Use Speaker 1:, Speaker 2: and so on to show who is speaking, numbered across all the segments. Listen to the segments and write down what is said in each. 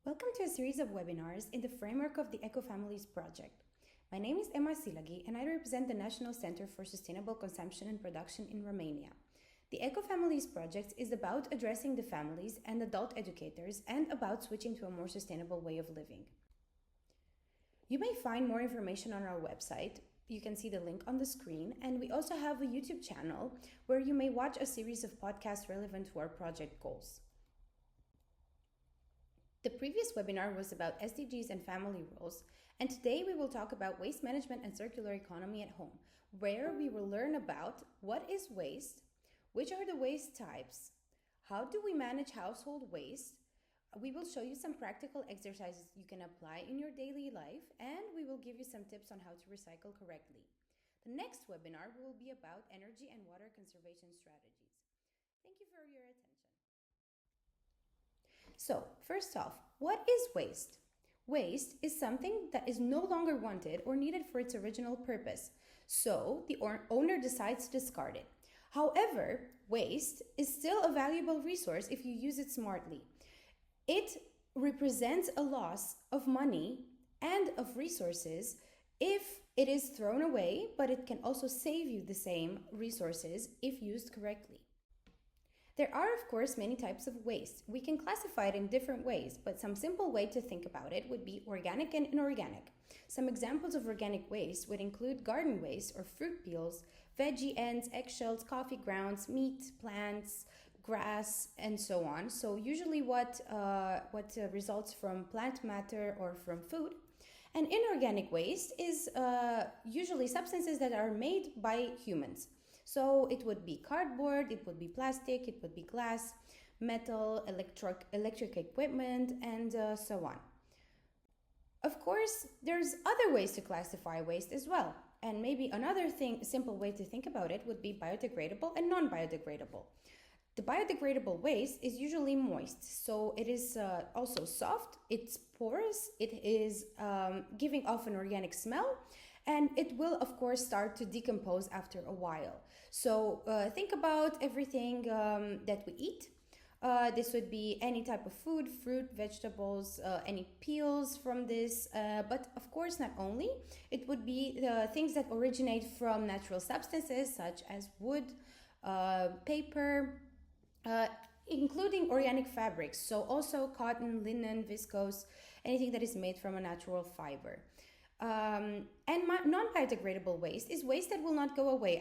Speaker 1: Welcome to a series of webinars in the framework of the Eco-Families project. My name is Emma Silagi and I represent the National Center for Sustainable Consumption and Production in Romania. The Eco-Families project is about addressing the families and adult educators and about switching to a more sustainable way of living. You may find more information on our website. You can see the link on the screen, and we also have a YouTube channel where you may watch a series of podcasts relevant to our project goals. The previous webinar was about SDGs and family roles, and today we will talk about waste management and circular economy at home, where we will learn about what is waste, which are the waste types, how do we manage household waste. We will show you some practical exercises you can apply in your daily life, and we will give you some tips on how to recycle correctly. The next webinar will be about energy and water conservation strategies. Thank you for your attention. So, first off, what is waste? Waste is something that is no longer wanted or needed for its original purpose, so the owner decides to discard it. However, waste is still a valuable resource if you use it smartly. It represents a loss of money and of resources if it is thrown away, but it can also save you the same resources if used correctly. There are, of course, many types of waste. We can classify it in different ways, but some simple way to think about it would be organic and inorganic. Some examples of organic waste would include garden waste or fruit peels, veggie ends, eggshells, coffee grounds, meat, plants, grass, and so on. So usually what results from plant matter or from food. And inorganic waste is usually substances that are made by humans. So it would be cardboard, it would be plastic, it would be glass, metal, electric equipment, and so on. Of course, there's other ways to classify waste as well. And maybe another simple way to think about it would be biodegradable and non-biodegradable. The biodegradable waste is usually moist, so it is also soft, it's porous, it is giving off an organic smell, and it will, of course, start to decompose after a while. So think about everything that we eat. This would be any type of food, fruit, vegetables, any peels from this, but of course not only. It would be things that originate from natural substances such as wood, paper, including organic fabrics, so also cotton, linen, viscose, anything that is made from a natural fiber. And non-biodegradable waste is waste that will not go away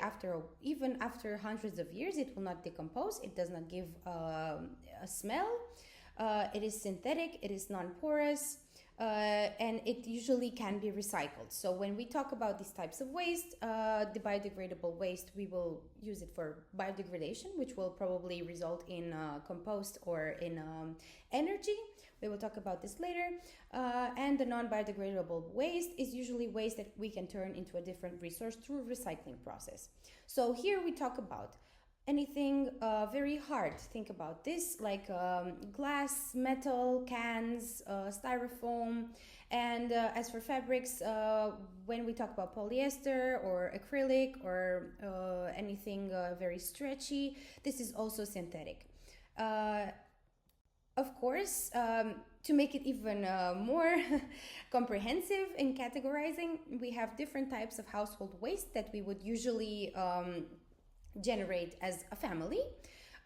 Speaker 1: even after hundreds of years. It will not decompose, it does not give a smell, it is synthetic, it is non-porous, and it usually can be recycled. So when we talk about these types of waste, the biodegradable waste, we will use it for biodegradation, which will probably result in compost or in energy. We will talk about this later. And the non-biodegradable waste is usually waste that we can turn into a different resource through a recycling process. So here we talk about anything very hard. Think about this, like glass, metal, cans, styrofoam. And as for fabrics, when we talk about polyester or acrylic or anything very stretchy, this is also synthetic. Of course, to make it even more comprehensive in categorizing, we have different types of household waste that we would usually generate as a family.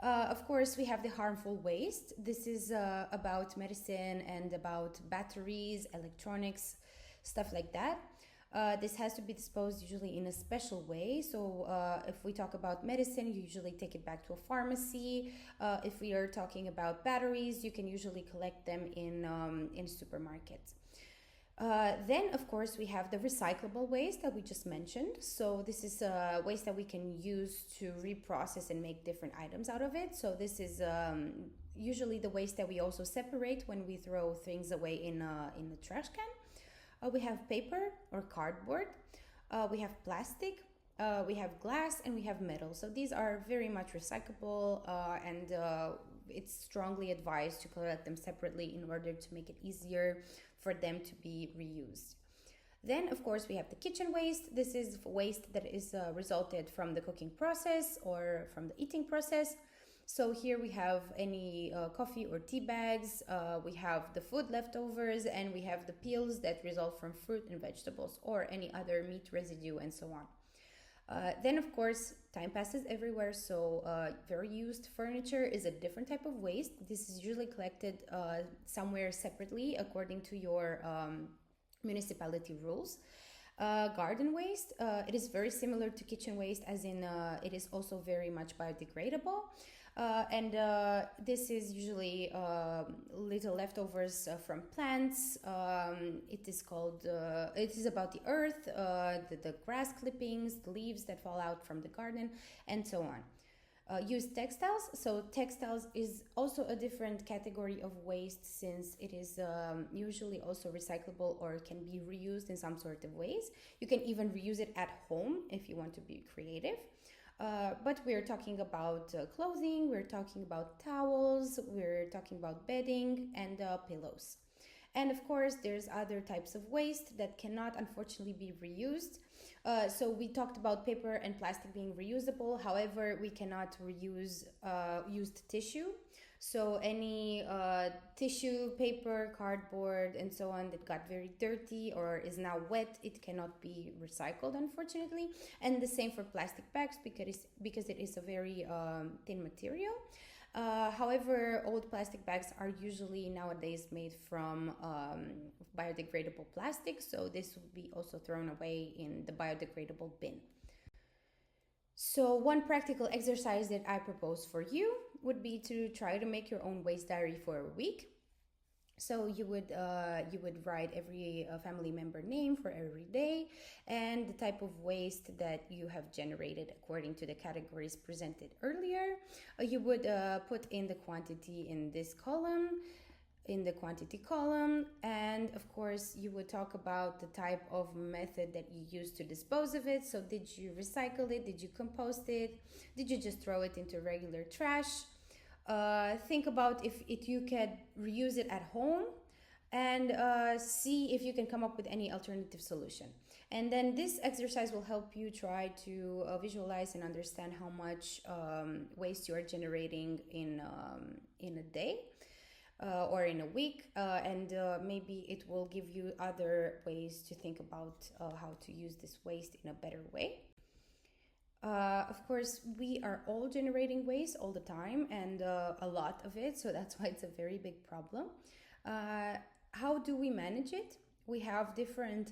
Speaker 1: Of course, we have the harmful waste. This is about medicine and about batteries, electronics, stuff like that. This has to be disposed usually in a special way. So if we talk about medicine, you usually take it back to a pharmacy. If we are talking about batteries, you can usually collect them in supermarkets. Then, of course, we have the recyclable waste that we just mentioned. So this is waste that we can use to reprocess and make different items out of it. So this is usually the waste that we also separate when we throw things away in the trash can. We have paper or cardboard, we have plastic, we have glass, and we have metal. So these are very much recyclable, and it's strongly advised to collect them separately in order to make it easier for them to be reused. Then, of course, we have the kitchen waste. This is waste that is resulted from the cooking process or from the eating process. So here we have any coffee or tea bags, we have the food leftovers, and we have the peels that result from fruit and vegetables or any other meat residue and so on. Then, of course, time passes everywhere, so very used furniture is a different type of waste. This is usually collected somewhere separately according to your municipality rules. Garden waste, it is very similar to kitchen waste, as in it is also very much biodegradable. And this is usually little leftovers from plants. It is about the earth, the grass clippings, the leaves that fall out from the garden, and so on. Used textiles. So textiles is also a different category of waste, since it is usually also recyclable or can be reused in some sort of ways. You can even reuse it at home if you want to be creative. But we're talking about clothing, we're talking about towels, we're talking about bedding and pillows. And of course, there's other types of waste that cannot unfortunately be reused. So we talked about paper and plastic being reusable. However, we cannot reuse used tissue. So any tissue, paper, cardboard, and so on that got very dirty or is now wet, it cannot be recycled, unfortunately. And the same for plastic bags, because it is a very thin material. However, old plastic bags are usually nowadays made from biodegradable plastic, so this would be also thrown away in the biodegradable bin. So one practical exercise that I propose for you would be to try to make your own waste diary for a week. So you would write every family member name for every day and the type of waste that you have generated according to the categories presented earlier. You would put in the quantity in this column, in the quantity column, and of course you would talk about the type of method that you use to dispose of it. So did you recycle it? Did you compost it? Did you just throw it into regular trash? Think about if you can reuse it at home, and see if you can come up with any alternative solution. And then this exercise will help you try to visualize and understand how much waste you are generating in a day or in a week, and maybe it will give you other ways to think about how to use this waste in a better way. Of course, we are all generating waste all the time, and a lot of it, so that's why it's a very big problem. How do we manage it? We have different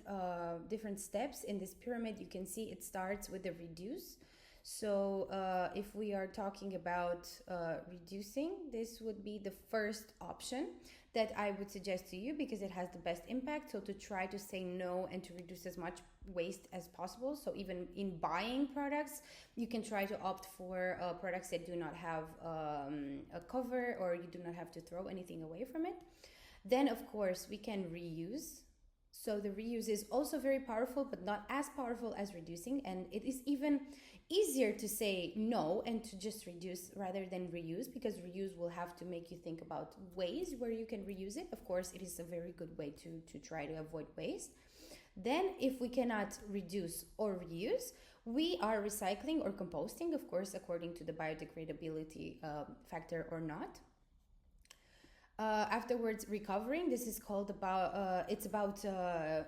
Speaker 1: steps in this pyramid. You can see it starts with the reduce. So if we are talking about reducing, this would be the first option that I would suggest to you, because it has the best impact. So to try to say no and to reduce as much waste as possible. So even in buying products, you can try to opt for products that do not have a cover, or you do not have to throw anything away from it. Then of course we can reuse. So the reuse is also very powerful, but not as powerful as reducing. And it is even easier to say no and to just reduce rather than reuse, because reuse will have to make you think about ways where you can reuse it. Of course, it is a very good way to try to avoid waste. Then if we cannot reduce or reuse, we are recycling or composting, of course, according to the biodegradability factor or not. Afterwards, recovering. This is called it's about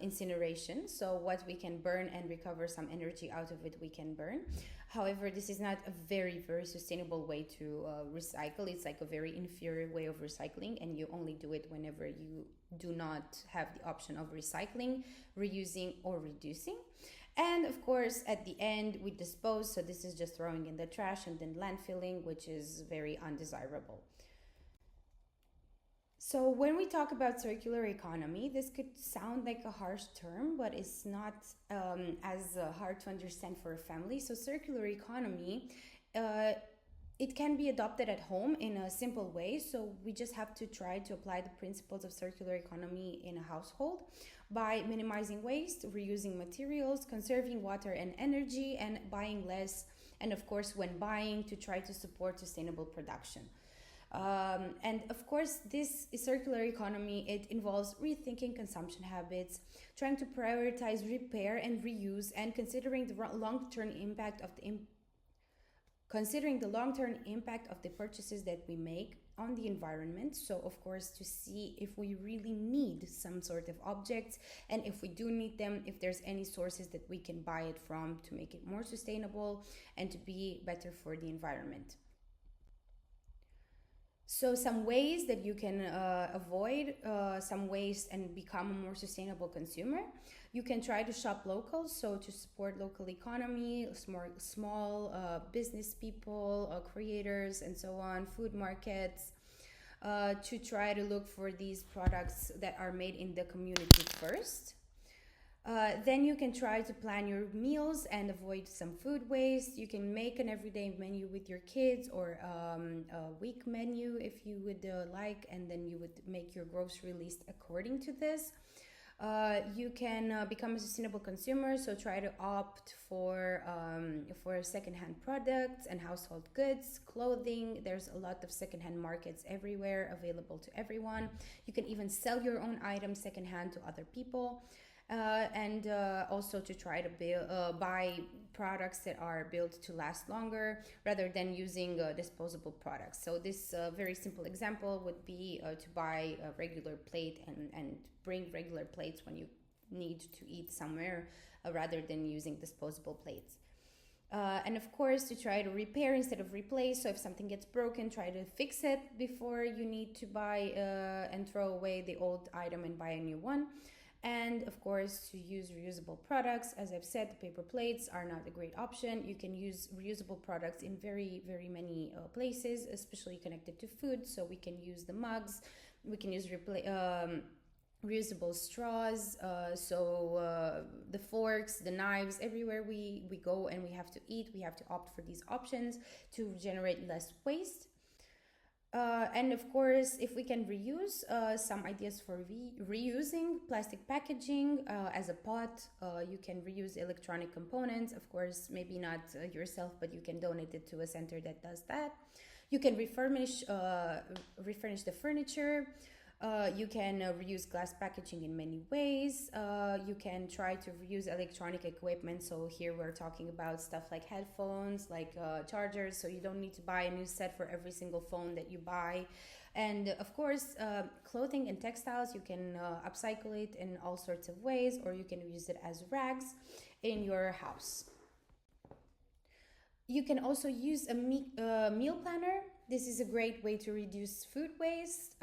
Speaker 1: incineration. So what we can burn and recover some energy out of it, we can burn. However, this is not a very, very sustainable way to recycle. It's like a very inferior way of recycling, and you only do it whenever you do not have the option of recycling, reusing, or reducing. And of course, at the end, we dispose. So this is just throwing in the trash and then landfilling, which is very undesirable. So when we talk about circular economy, this could sound like a harsh term, but it's not as hard to understand for a family. So circular economy, it can be adopted at home in a simple way. So we just have to try to apply the principles of circular economy in a household by minimizing waste, reusing materials, conserving water and energy, and buying less. And of course, when buying, to try to support sustainable production. And of course, this circular economy, it involves rethinking consumption habits, trying to prioritize repair and reuse, and considering the long-term impact of considering the long-term impact of the purchases that we make on the environment. So of course, to see if we really need some sort of objects, and if we do need them, if there's any sources that we can buy it from to make it more sustainable and to be better for the environment. So some ways that you can avoid some waste and become a more sustainable consumer. You can try to shop local, so to support local economy, small business people, creators, and so on, food markets. To try to look for these products that are made in the community first. Then you can try to plan your meals and avoid some food waste. You can make an everyday menu with your kids, or a week menu if you would like, and then you would make your grocery list according to this. You can become a sustainable consumer, so try to opt for secondhand products and household goods, clothing. There's a lot of secondhand markets everywhere available to everyone. You can even sell your own items secondhand to other people. And also to try to buy products that are built to last longer rather than using disposable products. So this very simple example would be to buy a regular plate and bring regular plates when you need to eat somewhere rather than using disposable plates. And of course, to try to repair instead of replace. So if something gets broken, try to fix it before you need to buy and throw away the old item and buy a new one. And of course, to use reusable products. As I've said, the paper plates are not a great option. You can use reusable products in very, very many places, especially connected to food. So we can use the mugs, we can use reusable straws, the forks, the knives. Everywhere we go and we have to eat, we have to opt for these options to generate less waste. And of course, if we can reuse, some ideas for reusing plastic packaging as a pot. You can reuse electronic components, of course, maybe not yourself, but you can donate it to a center that does that. You can refurnish the furniture. You can reuse glass packaging in many ways. You can try to reuse electronic equipment. So here we're talking about stuff like headphones, like chargers. So you don't need to buy a new set for every single phone that you buy. And of course, clothing and textiles, you can upcycle it in all sorts of ways, or you can use it as rags in your house. You can also use a meal planner. This is a great way to reduce food waste.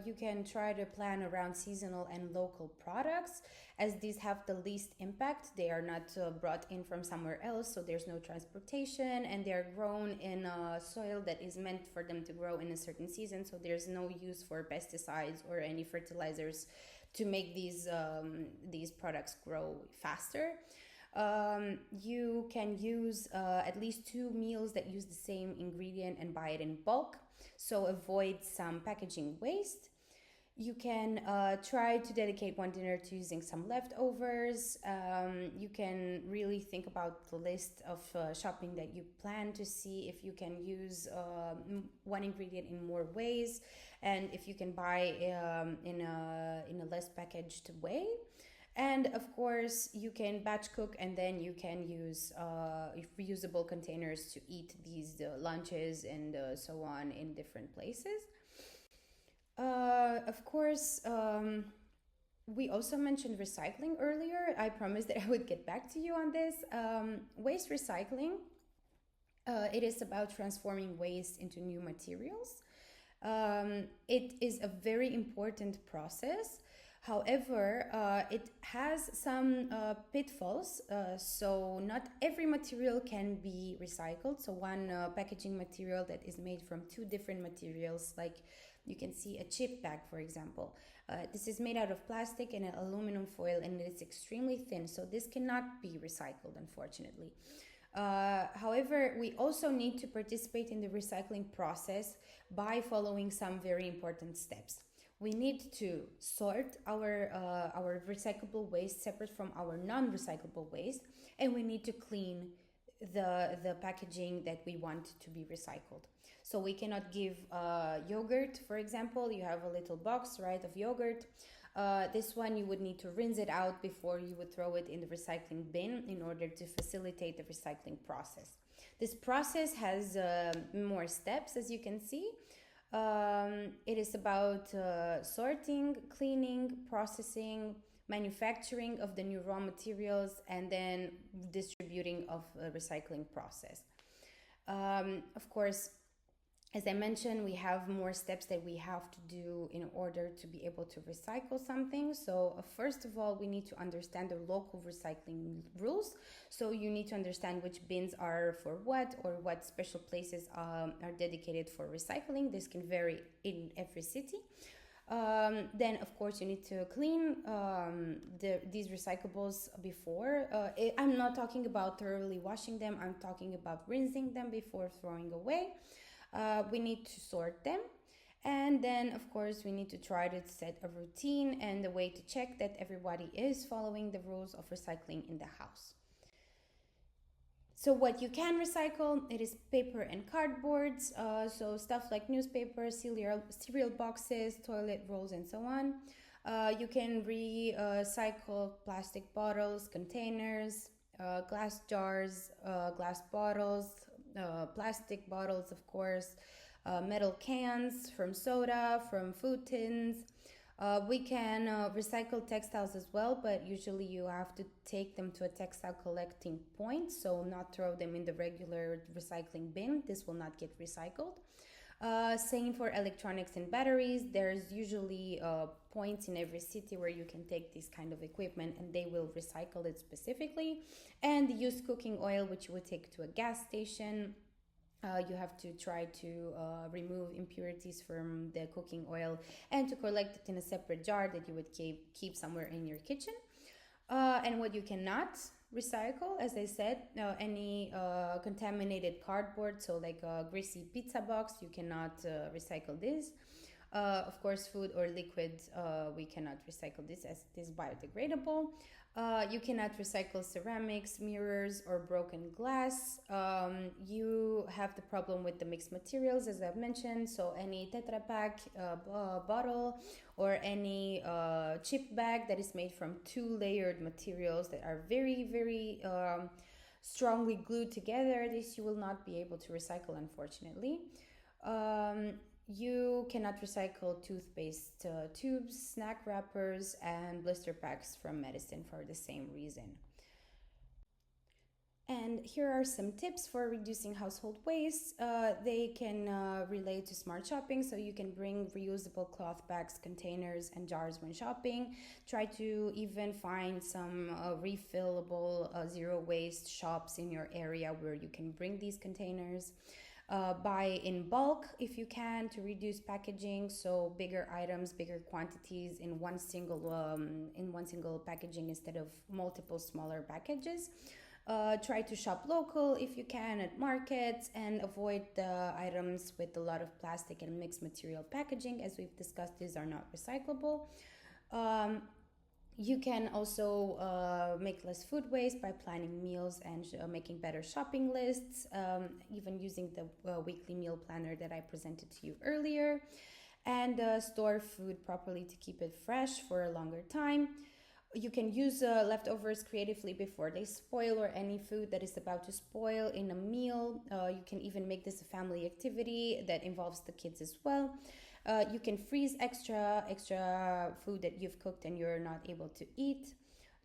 Speaker 1: You can try to plan around seasonal and local products, as these have the least impact. They are not brought in from somewhere else, so there's no transportation, and they're grown in soil that is meant for them to grow in a certain season, so there's no use for pesticides or any fertilizers to make these products grow faster. You can use at least 2 meals that use the same ingredient and buy it in bulk, so avoid some packaging waste. You can try to dedicate one dinner to using some leftovers. You can really think about the list of shopping that you plan to see if you can use one ingredient in more ways, and if you can buy in a less packaged way. And of course, you can batch cook, and then you can use reusable containers to eat these lunches and so on in different places. Of course, we also mentioned recycling earlier. I promised that I would get back to you on this. Waste recycling, it is about transforming waste into new materials. It is a very important process. However, it has some pitfalls, so not every material can be recycled. So one packaging material that is made from 2 different materials, like you can see a chip bag, for example. This is made out of plastic and aluminum foil, and it's extremely thin, so this cannot be recycled, unfortunately. However, we also need to participate in the recycling process by following some very important steps. We need to sort our recyclable waste separate from our non-recyclable waste, and we need to clean the packaging that we want to be recycled. So we cannot give yogurt, for example. You have a little box, right, of yogurt. This one you would need to rinse it out before you would throw it in the recycling bin in order to facilitate the recycling process. This process has more steps, as you can see. It is about sorting, cleaning, processing, manufacturing of the new raw materials, and then distributing of the recycling process. Of course, as I mentioned, we have more steps that we have to do in order to be able to recycle something. So first of all, we need to understand the local recycling rules. So you need to understand which bins are for what, or what special places are dedicated for recycling. This can vary in every city. Then, of course, you need to clean these recyclables before. I'm not talking about thoroughly washing them. I'm talking about rinsing them before throwing away. We need to sort them. And then, of course, we need to try to set a routine and a way to check that everybody is following the rules of recycling in the house. So what you can recycle, it is paper and cardboards, so stuff like newspaper, cereal boxes, toilet rolls, and so on. You can recycle plastic bottles, containers, glass jars, glass bottles, plastic bottles, of course, metal cans from soda, from food tins. We can recycle textiles as well, but usually you have to take them to a textile collecting point, so not throw them in the regular recycling bin. This will not get recycled. Same for electronics and batteries. There's usually points in every city where you can take this kind of equipment and they will recycle it specifically. And used cooking oil, which you would take to a gas station. You have to try to remove impurities from the cooking oil and to collect it in a separate jar that you would keep somewhere in your kitchen. And what you cannot recycle, as I said, any contaminated cardboard, so like a greasy pizza box, you cannot recycle this. Of course, food or liquid, we cannot recycle this as it is biodegradable. You cannot recycle ceramics, mirrors, or broken glass. You have the problem with the mixed materials, as I've mentioned. So any Tetra Pak bottle or any chip bag that is made from two-layered materials that are very, very strongly glued together, this you will not be able to recycle, unfortunately. You cannot recycle toothpaste tubes, snack wrappers, and blister packs from medicine for the same reason. And here are some tips for reducing household waste. They can relate to smart shopping, so you can bring reusable cloth bags, containers, and jars when shopping. Try to even find some refillable zero waste shops in your area where you can bring these containers. Buy in bulk if you can to reduce packaging, so bigger items, bigger quantities in one single packaging instead of multiple smaller packages. Try to shop local if you can at markets and avoid the items with a lot of plastic and mixed material packaging. As we've discussed, these are not recyclable. You can also make less food waste by planning meals and making better shopping lists, even using the weekly meal planner that I presented to you earlier, and store food properly to keep it fresh for a longer time. You can use leftovers creatively before they spoil, or any food that is about to spoil in a meal. You can even make this a family activity that involves the kids as well. You can freeze extra food that you've cooked and you're not able to eat.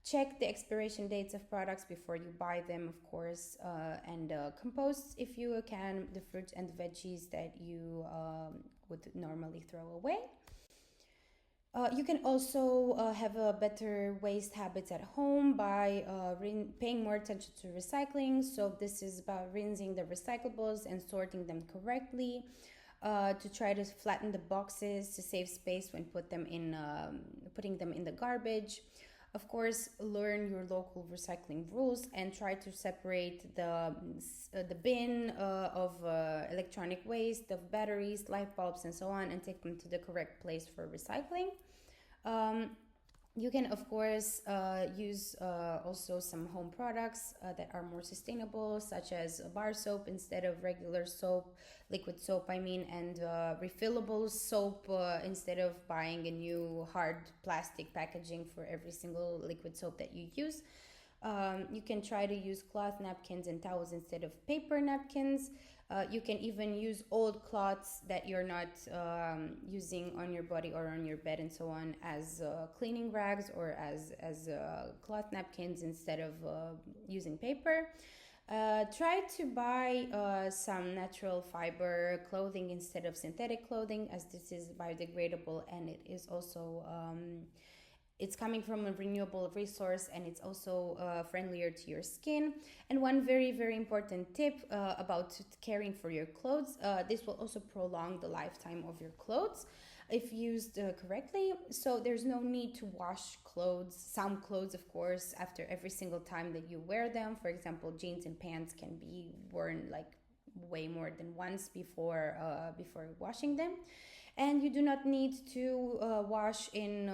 Speaker 1: Check the expiration dates of products before you buy them, of course, and compost, if you can, the fruits and veggies that you would normally throw away. You can also have a better waste habits at home by paying more attention to recycling. So this is about rinsing the recyclables and sorting them correctly. To try to flatten the boxes to save space when putting them in the garbage. Of course, learn your local recycling rules and try to separate the bin of electronic waste, of batteries, light bulbs, and so on, and take them to the correct place for recycling. You can, of course, use also some home products that are more sustainable, such as bar soap instead of regular soap, liquid soap, and refillable soap instead of buying a new hard plastic packaging for every single liquid soap that you use. You can try to use cloth napkins and towels instead of paper napkins. You can even use old cloths that you're not using on your body or on your bed and so on as cleaning rags or as cloth napkins instead of using paper. Try to buy some natural fiber clothing instead of synthetic clothing, as this is biodegradable and it is also it's coming from a renewable resource, and it's also friendlier to your skin. And one very, very important tip about caring for your clothes, this will also prolong the lifetime of your clothes if used correctly. So there's no need to wash clothes, some clothes of course, after every single time that you wear them. For example, jeans and pants can be worn like way more than once before washing them. And you do not need to wash in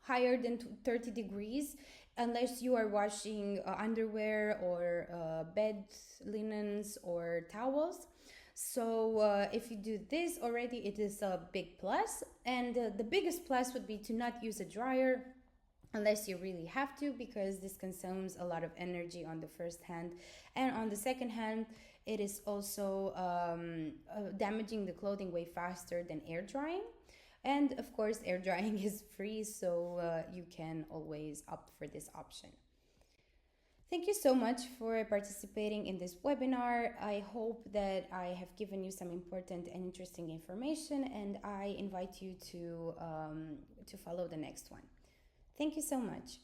Speaker 1: higher than 30 degrees unless you are washing underwear or bed linens or towels. So if you do this already, it is a big plus. And the biggest plus would be to not use a dryer unless you really have to, because this consumes a lot of energy on the first hand, and on the second hand it is also damaging the clothing way faster than air drying. And of course air drying is free, so you can always opt for this option. Thank you so much for participating in this webinar. I hope that I have given you some important and interesting information, and I invite you to follow the next one. Thank you so much.